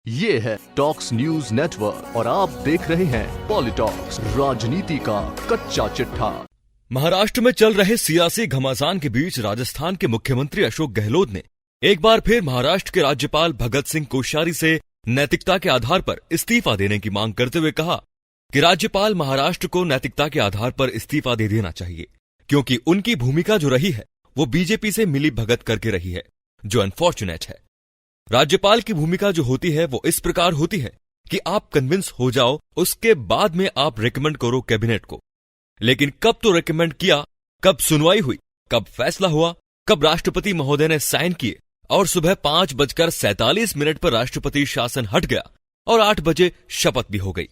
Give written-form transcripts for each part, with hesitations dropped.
ये है talks news network और आप देख रहे हैं पॉलिटॉक्स, राजनीति का कच्चा चिट्ठा। महाराष्ट्र में चल रहे सियासी घमासान के बीच राजस्थान के मुख्यमंत्री अशोक गहलोत ने एक बार फिर महाराष्ट्र के राज्यपाल भगत सिंह कोश्यारी से नैतिकता के आधार पर इस्तीफा देने की मांग करते हुए कहा कि राज्यपाल महाराष्ट्र को नैतिकता के आधार पर इस्तीफा दे देना चाहिए, क्योंकि उनकी भूमिका जो रही है वो बीजेपी से मिली भगत करके रही है, जो अनफॉर्चुनेट है। राज्यपाल की भूमिका जो होती है वो इस प्रकार होती है कि आप कन्विंस हो जाओ, उसके बाद में आप रिकमेंड करो कैबिनेट को। लेकिन कब तो रिकमेंड किया, कब सुनवाई हुई, कब फैसला हुआ, कब राष्ट्रपति महोदय ने साइन किए और सुबह 5:47 पर राष्ट्रपति शासन हट गया और 8 बजे शपथ भी हो गई।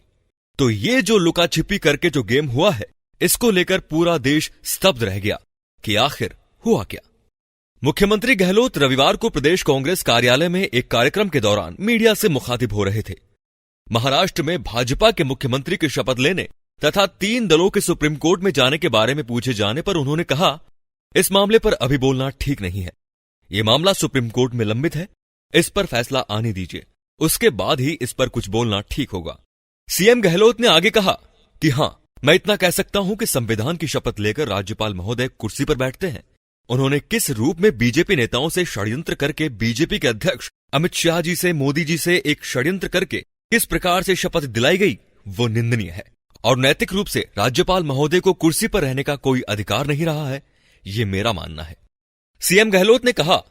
तो ये जो लुका छिपी करके जो गेम हुआ है, इसको लेकर पूरा देश स्तब्ध रह गया कि आखिर हुआ क्या। मुख्यमंत्री गहलोत रविवार को प्रदेश कांग्रेस कार्यालय में एक कार्यक्रम के दौरान मीडिया से मुखातिब हो रहे थे। महाराष्ट्र में भाजपा के मुख्यमंत्री की शपथ लेने तथा 3 दलों के सुप्रीम कोर्ट में जाने के बारे में पूछे जाने पर उन्होंने कहा, इस मामले पर अभी बोलना ठीक नहीं है। ये मामला सुप्रीम कोर्ट में लंबित है, इस पर फैसला आने दीजिए, उसके बाद ही इस पर कुछ बोलना ठीक होगा। सीएम गहलोत ने आगे कहा कि हां, मैं इतना कह सकता हूं कि संविधान की शपथ लेकर राज्यपाल महोदय कुर्सी पर बैठते हैं। उन्होंने किस रूप में बीजेपी नेताओं से षड्यंत्र करके बीजेपी के अध्यक्ष अमित शाह जी से, मोदी जी से एक षड्यंत्र करके किस प्रकार से शपथ दिलाई गई, वो निंदनीय है और नैतिक रूप से राज्यपाल महोदय को कुर्सी पर रहने का कोई अधिकार नहीं रहा है, ये मेरा मानना है। सीएम गहलोत ने कहा,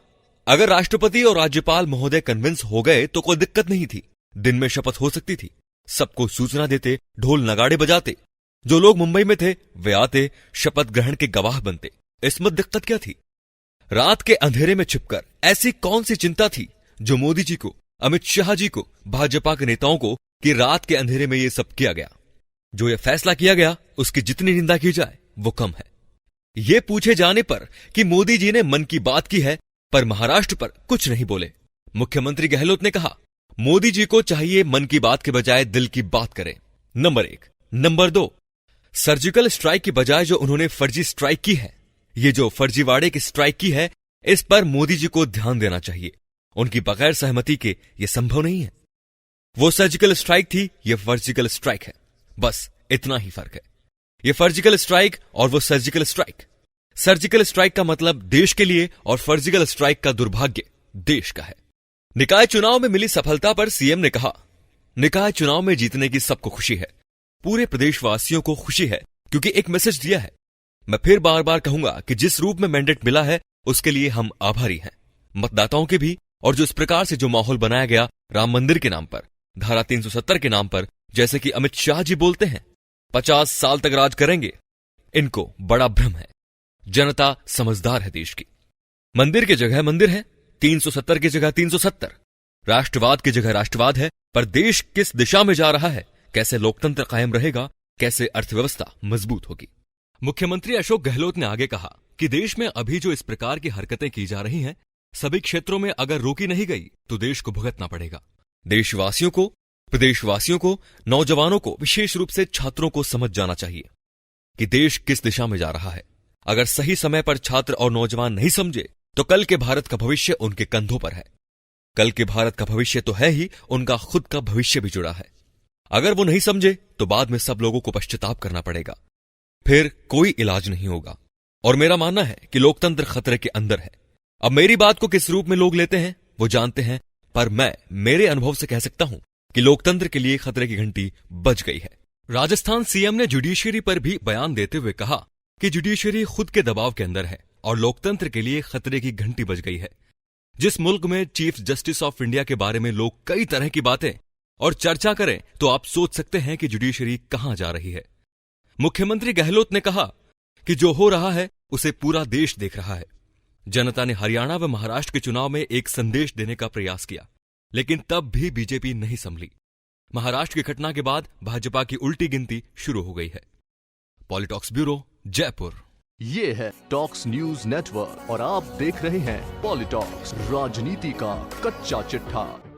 अगर राष्ट्रपति और राज्यपाल महोदय कन्विंस हो गए तो कोई दिक्कत नहीं थी, दिन में शपथ हो सकती थी, सबको सूचना देते, ढोल नगाड़े बजाते, जो लोग मुंबई में थे वे आते, शपथ ग्रहण के गवाह बनते, इसमें दिक्कत क्या थी। रात के अंधेरे में छिपकर ऐसी कौन सी चिंता थी जो मोदी जी को, अमित शाह जी को, भाजपा के नेताओं को, कि रात के अंधेरे में ये सब किया गया। जो ये फैसला किया गया उसकी जितनी निंदा की जाए वो कम है। ये पूछे जाने पर कि मोदी जी ने मन की बात की है पर महाराष्ट्र पर कुछ नहीं बोले, मुख्यमंत्री गहलोत ने कहा, मोदी जी को चाहिए मन की बात के बजाय दिल की बात करें, नंबर 1। नंबर 2, सर्जिकल स्ट्राइक की बजाय जो उन्होंने फर्जी स्ट्राइक की है, ये जो फर्जीवाड़े की स्ट्राइक की है, इस पर मोदी जी को ध्यान देना चाहिए। उनकी बगैर सहमति के ये संभव नहीं है। वो सर्जिकल स्ट्राइक थी, ये फर्जिकल स्ट्राइक है, बस इतना ही फर्क है। ये फर्जिकल स्ट्राइक और वो सर्जिकल स्ट्राइक। सर्जिकल स्ट्राइक का मतलब देश के लिए और फर्जिकल स्ट्राइक का दुर्भाग्य देश का है। निकाय चुनाव में मिली सफलता पर सीएम ने कहा, निकाय चुनाव में जीतने की सबको खुशी है, पूरे प्रदेशवासियों को खुशी है, क्योंकि एक मैसेज दिया है। मैं फिर बार बार कहूंगा कि जिस रूप में मैंडेट मिला है उसके लिए हम आभारी हैं, मतदाताओं के भी। और जो इस प्रकार से जो माहौल बनाया गया राम मंदिर के नाम पर, धारा 370 के नाम पर, जैसे कि अमित शाह जी बोलते हैं 50 साल तक राज करेंगे, इनको बड़ा भ्रम है। जनता समझदार है देश की। मंदिर की जगह मंदिर है, 370 की जगह 370, राष्ट्रवाद की जगह राष्ट्रवाद है, पर देश किस दिशा में जा रहा है, कैसे लोकतंत्र कायम रहेगा, कैसे अर्थव्यवस्था मजबूत होगी। मुख्यमंत्री अशोक गहलोत ने आगे कहा कि देश में अभी जो इस प्रकार की हरकतें की जा रही हैं, सभी क्षेत्रों में अगर रोकी नहीं गई तो देश को भुगतना पड़ेगा। देशवासियों को, प्रदेशवासियों को, नौजवानों को, विशेष रूप से छात्रों को समझ जाना चाहिए कि देश किस दिशा में जा रहा है। अगर सही समय पर छात्र और नौजवान नहीं समझे तो कल के भारत का भविष्य उनके कंधों पर है। कल के भारत का भविष्य तो है ही, उनका खुद का भविष्य भी जुड़ा है। अगर वो नहीं समझे तो बाद में सब लोगों को पश्चाताप करना पड़ेगा, फिर कोई इलाज नहीं होगा। और मेरा मानना है कि लोकतंत्र खतरे के अंदर है। अब मेरी बात को किस रूप में लोग लेते हैं वो जानते हैं, पर मैं मेरे अनुभव से कह सकता हूं कि लोकतंत्र के लिए खतरे की घंटी बज गई है। राजस्थान सीएम ने जुडिशरी पर भी बयान देते हुए कहा कि जुडिशरी खुद के दबाव के अंदर है और लोकतंत्र के लिए खतरे की घंटी बज गई है। जिस मुल्क में चीफ जस्टिस ऑफ इंडिया के बारे में लोग कई तरह की बातें और चर्चा करें तो आप सोच सकते हैं कि जुडिशरी कहां जा रही है। मुख्यमंत्री गहलोत ने कहा कि जो हो रहा है उसे पूरा देश देख रहा है। जनता ने हरियाणा व महाराष्ट्र के चुनाव में एक संदेश देने का प्रयास किया, लेकिन तब भी बीजेपी नहीं संभली। महाराष्ट्र की घटना के बाद भाजपा की उल्टी गिनती शुरू हो गई है। पॉलिटॉक्स ब्यूरो, जयपुर। ये है टॉक्स न्यूज नेटवर्क और आप देख रहे हैं पॉलिटॉक्स, राजनीति का कच्चा चिट्ठा।